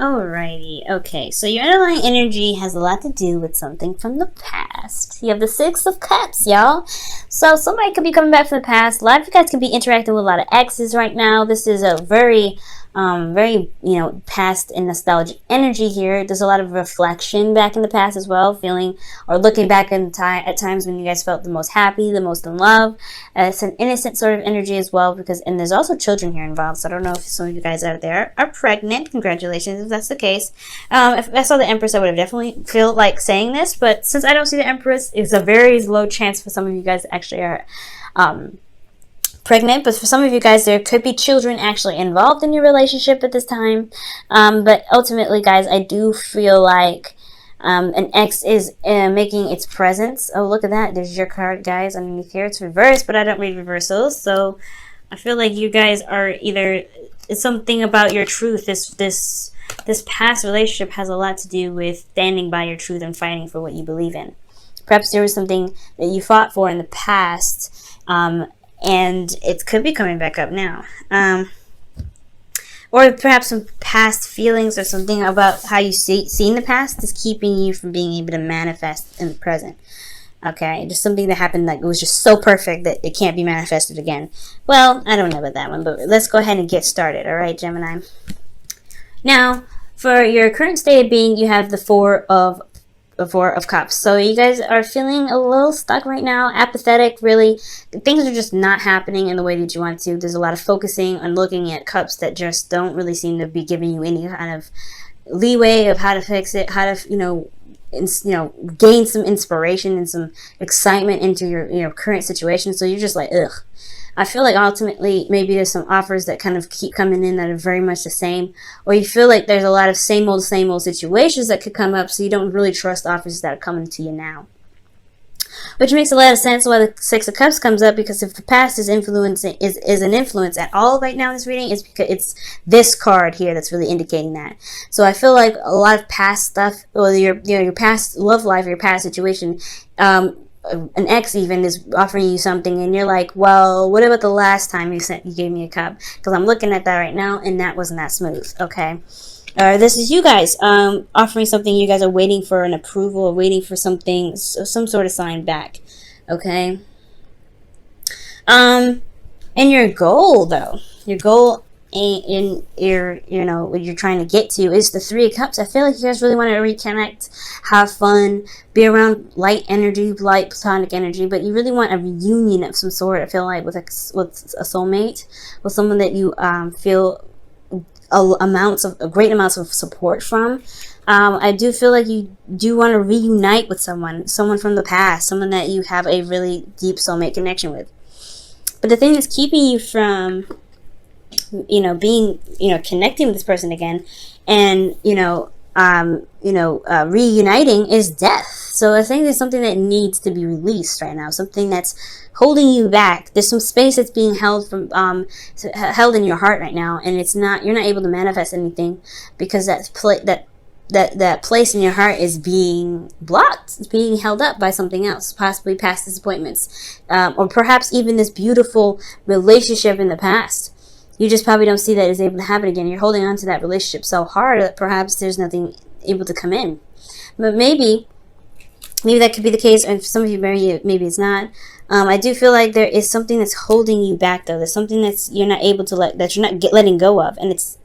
Alrighty, okay, so your underlying energy has a lot to do with something from the past. You have the Six of Cups, y'all. So somebody could be coming back from the past. A lot of you guys could be interacting with a lot of exes right now. This is a very, past and nostalgic energy here. There's a lot of reflection back in the past as well, feeling or looking back in at times when you guys felt the most happy, the most in love. It's an innocent sort of energy as well, and there's also children here involved. So I don't know if some of you guys out there are pregnant. Congratulations if that's the case. If I saw the Empress, I would have definitely feel like saying this, but since I don't see the Empress, it's a very low chance for some of you guys that actually are pregnant. But for some of you guys, there could be children actually involved in your relationship at this time. But ultimately, guys, I do feel like an ex is making its presence. Oh, look at that. There's your card, guys, underneath here. It's reversed, but I don't read reversals. So I feel like you guys are either, it's something about your truth. This past relationship has a lot to do with standing by your truth and fighting for what you believe in. Perhaps there was something that you fought for in the past, and it could be coming back up now. Or perhaps some past feelings or something about how you see in the past is keeping you from being able to manifest in the present. Okay, just something that happened that was just so perfect that it can't be manifested again. Well, I don't know about that one, but let's go ahead and get started. All right, Gemini. Now, for your current state of being, you have the Four of Cups. So you guys are feeling a little stuck right now, apathetic, really. Things are just not happening in the way that you want to. There's a lot of focusing on looking at cups that just don't really seem to be giving you any kind of leeway of how to fix it, how to, gain some inspiration and some excitement into your current situation. So you're just like, ugh. I feel like ultimately maybe there's some offers that kind of keep coming in that are very much the same, or you feel like there's a lot of same old situations that could come up, so you don't really trust offers that are coming to you now. Which makes a lot of sense why the Six of Cups comes up, because if the past is an influence at all right now in this reading, it's because it's this card here that's really indicating that. So I feel like a lot of past stuff, or your past love life, or your past situation, an ex even is offering you something, and you're like, well, what about the last time you gave me a cup? Because I'm looking at that right now, and that wasn't that smooth. Okay. This is you guys offering something. You guys are waiting for an approval, or waiting for something, some sort of sign back. Okay. And your goal, though, in what you're trying to get to is the Three of Cups. I feel like you guys really want to reconnect, have fun, be around light energy, light platonic energy, but you really want a reunion of some sort. I feel like with a soulmate, with someone that you feel great amounts of support from. I do feel like you do want to reunite with someone from the past, someone that you have a really deep soulmate connection with. But the thing that's keeping you from being, connecting with this person again, and, reuniting is death. So I think there's something that needs to be released right now, something that's holding you back. There's some space that's being held in your heart right now, and you're not able to manifest anything because that place in your heart is being blocked. It's being held up by something else, possibly past disappointments, or perhaps even this beautiful relationship in the past. You just probably don't see that it's able to happen again. You're holding on to that relationship so hard that perhaps there's nothing able to come in. But maybe that could be the case, and for some of you, maybe it's not. I do feel like there is something that's holding you back, though. There's something you're not able to that you're not letting go of, and it's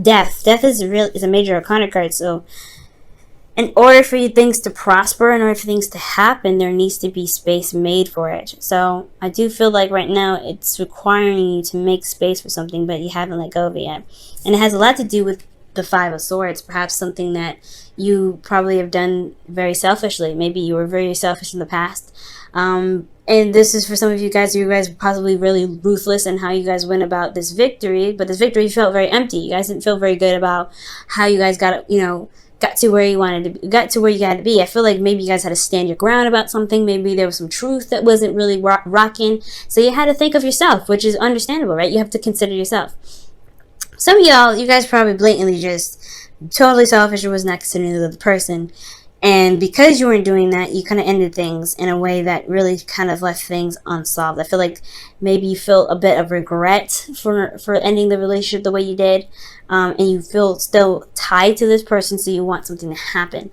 death. Death is a major arcana card. So in order for things to prosper, in order for things to happen, there needs to be space made for it. So I do feel like right now it's requiring you to make space for something, but you haven't let go of it yet. And it has a lot to do with the Five of Swords, perhaps something that you probably have done very selfishly. Maybe you were very selfish in the past. And this is for some of you guys were possibly really ruthless in how you guys went about this victory, but this victory felt very empty. You guys didn't feel very good about how you guys got to where you got to where you got to be. I feel like maybe you guys had to stand your ground about something. Maybe there was some truth that wasn't really rocking. So you had to think of yourself, which is understandable, right? You have to consider yourself. Some of you guys probably blatantly just totally selfish or was not considering the other person. And because you weren't doing that, you kind of ended things in a way that really kind of left things unsolved. I feel like maybe you feel a bit of regret for ending the relationship the way you did. and you feel still tied to this person, so you want something to happen.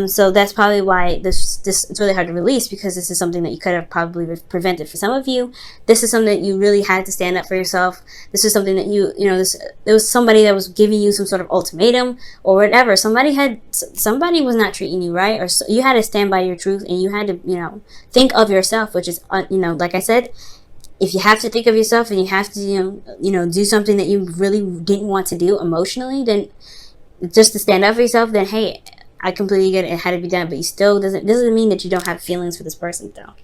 So that's probably why this it's really hard to release, because this is something that you could have probably prevented. For some of you, this is something that you really had to stand up for yourself. This is something that there was somebody that was giving you some sort of ultimatum or whatever. Somebody was not treating you right, or you had to stand by your truth, and you had to think of yourself, which is like I said, if you have to think of yourself and you have to do something that you really didn't want to do emotionally, then just to stand up for yourself, then hey, I completely get it. It had to be done, but you still doesn't mean that you don't have feelings for this person, though,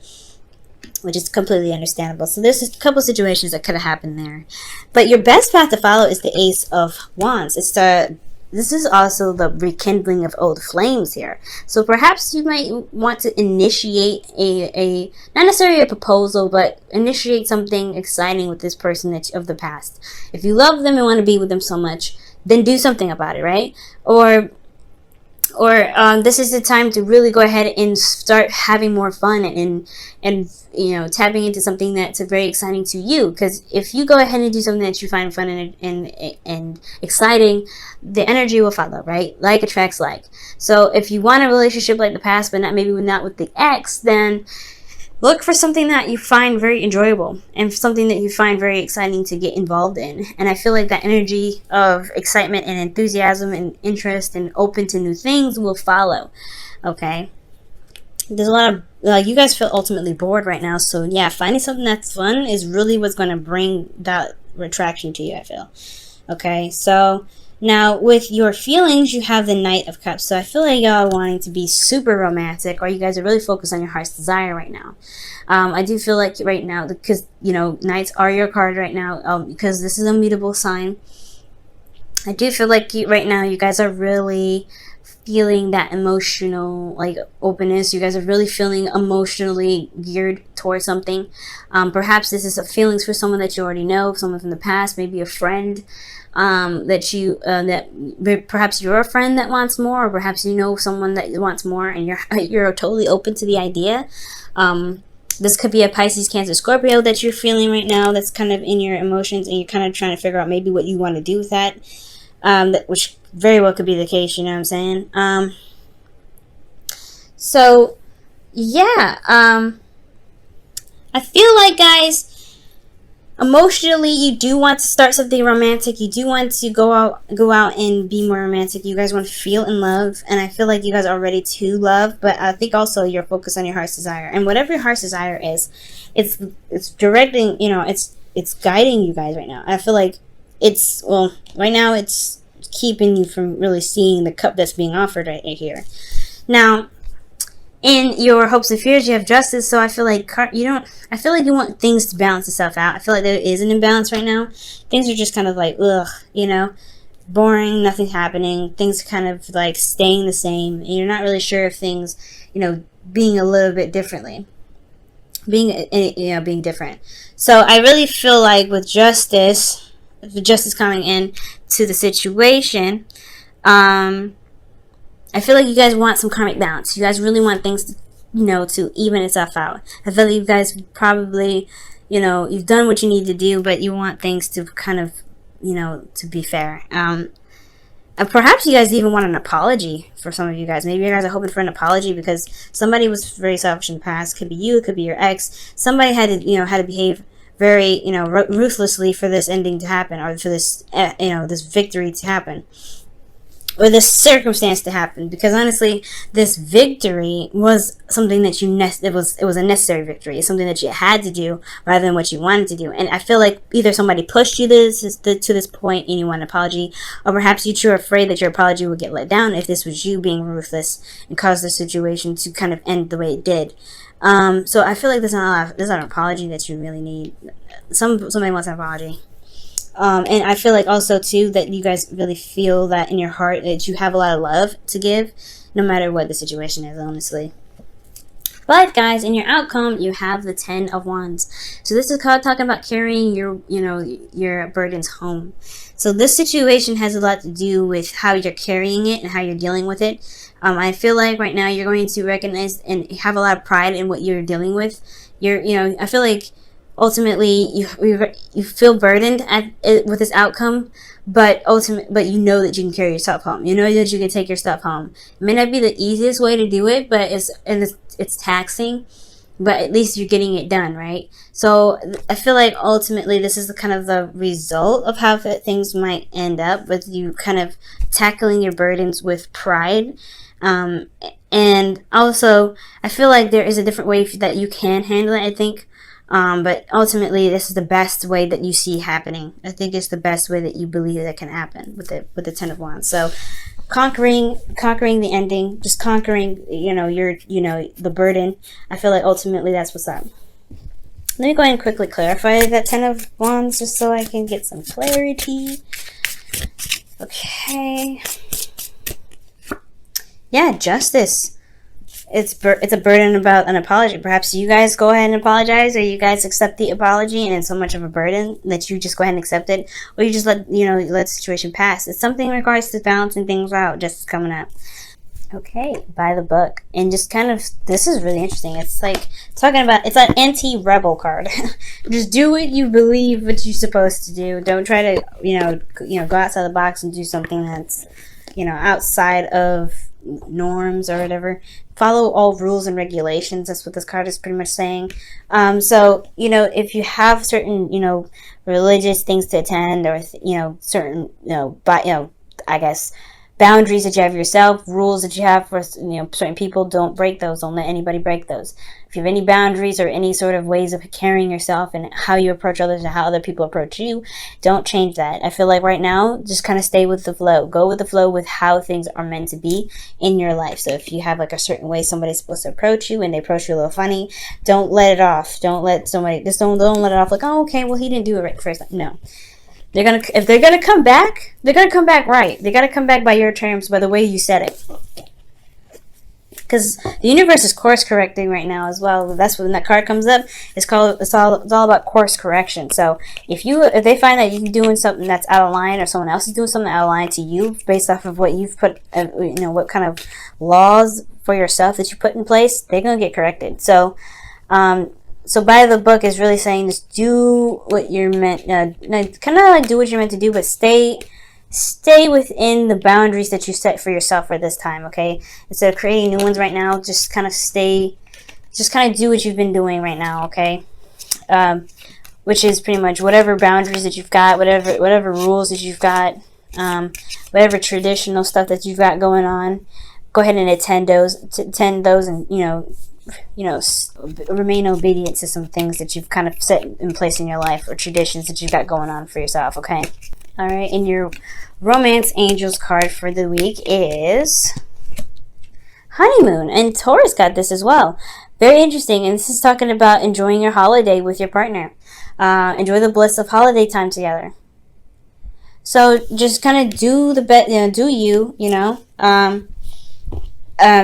which is completely understandable. So there's a couple situations that could have happened there, but your best path to follow is the Ace of Wands. This is also the rekindling of old flames here. So perhaps you might want to initiate a not necessarily a proposal, but initiate something exciting with this person of the past. If you love them and want to be with them so much, then do something about it, right? Or this is the time to really go ahead and start having more fun and tapping into something that's very exciting to you. Because if you go ahead and do something that you find fun and exciting, the energy will follow, right? Like attracts like. So if you want a relationship like the past, but not with the ex, then look for something that you find very enjoyable and something that you find very exciting to get involved in. And I feel like that energy of excitement and enthusiasm and interest and open to new things will follow. Okay? There's a lot of, you guys feel ultimately bored right now. So yeah, finding something that's fun is really what's going to bring that attraction to you, I feel. Okay? So now, with your feelings, you have the Knight of Cups. So I feel like y'all are wanting to be super romantic, or you guys are really focused on your heart's desire right now. I do feel like right now, because, Knights are your card right now, because this is a mutable sign. I do feel like right now you guys are really feeling that emotional, openness. You guys are really feeling emotionally geared towards something. Perhaps this is feelings for someone that you already know, someone from the past, maybe a friend. That perhaps you're a friend that wants more, or perhaps you know someone that wants more, and you're totally open to the idea. This could be a Pisces, Cancer, Scorpio that you're feeling right now, that's kind of in your emotions, and you're kind of trying to figure out maybe what you want to do with that, which very well could be the case, you know what I'm saying? So yeah, I feel like, guys, emotionally, you do want to start something romantic. You do want to go out and be more romantic. You guys want to feel in love, and I feel like you guys are ready to love. But I think also you're focused on your heart's desire, and whatever your heart's desire is, it's directing. It's guiding you guys right now. I feel like right now it's keeping you from really seeing the cup that's being offered right here. Now, in your hopes and fears, you have Justice. So I feel like you want things to balance itself out. I feel like there is an imbalance right now. Things are just kind of like, boring, nothing's happening. Things kind of like staying the same, and you're not really sure if things, being a little bit differently, being different. So I really feel like with Justice coming in to the situation, I feel like you guys want some karmic balance. You guys really want things to, to even itself out. I feel like you guys probably, you've done what you need to do, but you want things to kind of, to be fair. And perhaps you guys even want an apology for some of you guys. Maybe you guys are hoping for an apology because somebody was very selfish in the past. It could be you, it could be your ex. Somebody had to behave very, ruthlessly for this ending to happen, or for this, this victory to happen, or this circumstance to happen. Because honestly, this victory was something that it was a necessary victory. It's something that you had to do rather than what you wanted to do. And I feel like either somebody pushed you to this point and you want an apology, or perhaps you were afraid that your apology would get let down if this was you being ruthless and caused the situation to kind of end the way it did. So I feel like there's not an apology that you really need. Somebody wants an apology. And I feel like also too that you guys really feel that in your heart that you have a lot of love to give, no matter what the situation is, honestly. But guys, in your outcome, you have the 10 of Wands. So this is talking about carrying your burdens home. So this situation has a lot to do with how you're carrying it and how you're dealing with it. I feel like right now you're going to recognize and have a lot of pride in what you're dealing with. I feel like ultimately you feel burdened with this outcome, but you know that you can carry yourself home. You know that you can take your stuff home. It may not be the easiest way to do it, but it's taxing, but at least you're getting it done, right? So I feel like ultimately this is the kind of the result of how things might end up, with you kind of tackling your burdens with pride. And also I feel like there is a different way that you can handle it, I think. But ultimately, this is the best way that you see happening. I think it's the best way that you believe that can happen with the Ten of Wands. So, conquering the ending, just conquering, the burden. I feel like ultimately that's what's up. Let me go ahead and quickly clarify that Ten of Wands, just so I can get some clarity. Okay. Yeah, Justice. It's a burden about an apology. Perhaps you guys go ahead and apologize, or you guys accept the apology, and it's so much of a burden that you just go ahead and accept it, or you just let the situation pass. It's something in regards to balancing things out. Just coming up. Okay, by the book, and just kind of, this is really interesting. It's like talking about, it's an anti-rebel card. Just do what you believe what you're supposed to do. Don't try to go outside the box and do something that's outside of norms or whatever. Follow all rules and regulations. That's what this card is pretty much saying. So if you have certain religious things to attend, or certain I guess boundaries that you have yourself, rules that you have for certain people, don't break those. Don't let anybody break those. If you have any boundaries or any sort of ways of carrying yourself and how you approach others and how other people approach you, don't change that. I feel like right now, just kind of stay with the flow. Go with the flow with how things are meant to be in your life. So if you have like a certain way somebody's supposed to approach you and they approach you a little funny, don't let it off. Don't let somebody, just don't let it off like, oh, okay, well, he didn't do it right first. No. If they're gonna come back, they're gonna come back right. They gotta come back by your terms, by the way you said it. Because the universe is course correcting right now as well. That's when that card comes up. It's all about course correction. So if they find that you're doing something that's out of line, or someone else is doing something out of line to you, based off of what you've put, what kind of laws for yourself that you put in place, they're gonna get corrected. So by the book is really saying, just do what you're meant, kind of like do what you're meant to do, but stay within the boundaries that you set for yourself for this time, okay? Instead of creating new ones right now, just kind of do what you've been doing right now, okay? Which is pretty much whatever boundaries that you've got, whatever rules that you've got, whatever traditional stuff that you've got going on, go ahead and attend those and, remain obedient to some things that you've kind of set in place in your life, or traditions that you've got going on for yourself, okay? All right, and your romance angels card for the week is honeymoon, and Taurus got this as well. Very interesting, and this is talking about enjoying your holiday with your partner. Enjoy the bliss of holiday time together. So just kind of do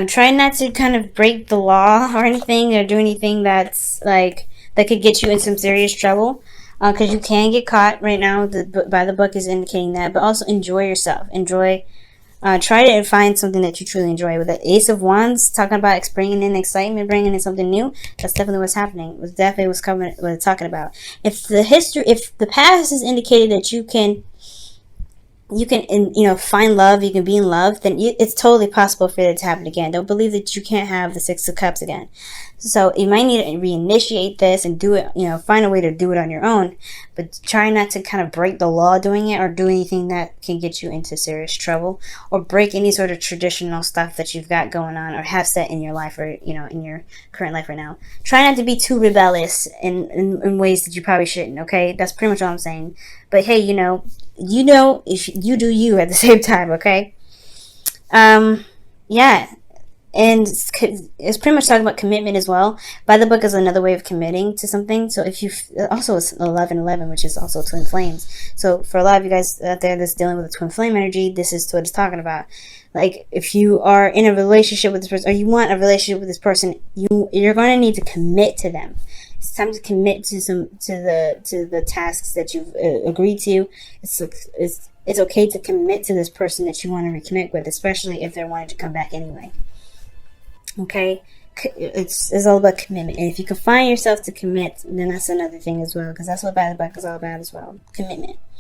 try not to kind of break the law or anything, or do anything that's like that could get you in some serious trouble, because you can get caught right now. By the book is indicating that. But also enjoy yourself. Try to find something that you truly enjoy. With the Ace of Wands talking about bringing in excitement, bringing in something new, that's definitely what's happening. It was definitely what it's talking about. If the past is indicated that you can find love, you can be in love, then it's totally possible for it to happen again. Don't believe that you can't have the Six of Cups again. So you might need to reinitiate this and do it, find a way to do it on your own, but try not to kind of break the law doing it, or do anything that can get you into serious trouble, or break any sort of traditional stuff that you've got going on or have set in your life, or in your current life right now. Try not to be too rebellious in ways that you probably shouldn't, okay? That's pretty much all I'm saying. But hey, if you do you at the same time, okay? Yeah. And it's pretty much talking about commitment as well. By the book is another way of committing to something. So if you also, it's 11-11, which is also twin flames. So for a lot of you guys out there that's dealing with a twin flame energy, this is what it's talking about. Like, if you are in a relationship with this person, or you want a relationship with this person, you're going to need to commit to them. It's time to commit to the tasks that you've agreed to. It's okay to commit to this person that you want to reconnect with, especially if they're wanting to come back anyway. Okay, it's all about commitment. And if you can find yourself to commit, then that's another thing as well, because that's what bad luck is all about as well. Commitment.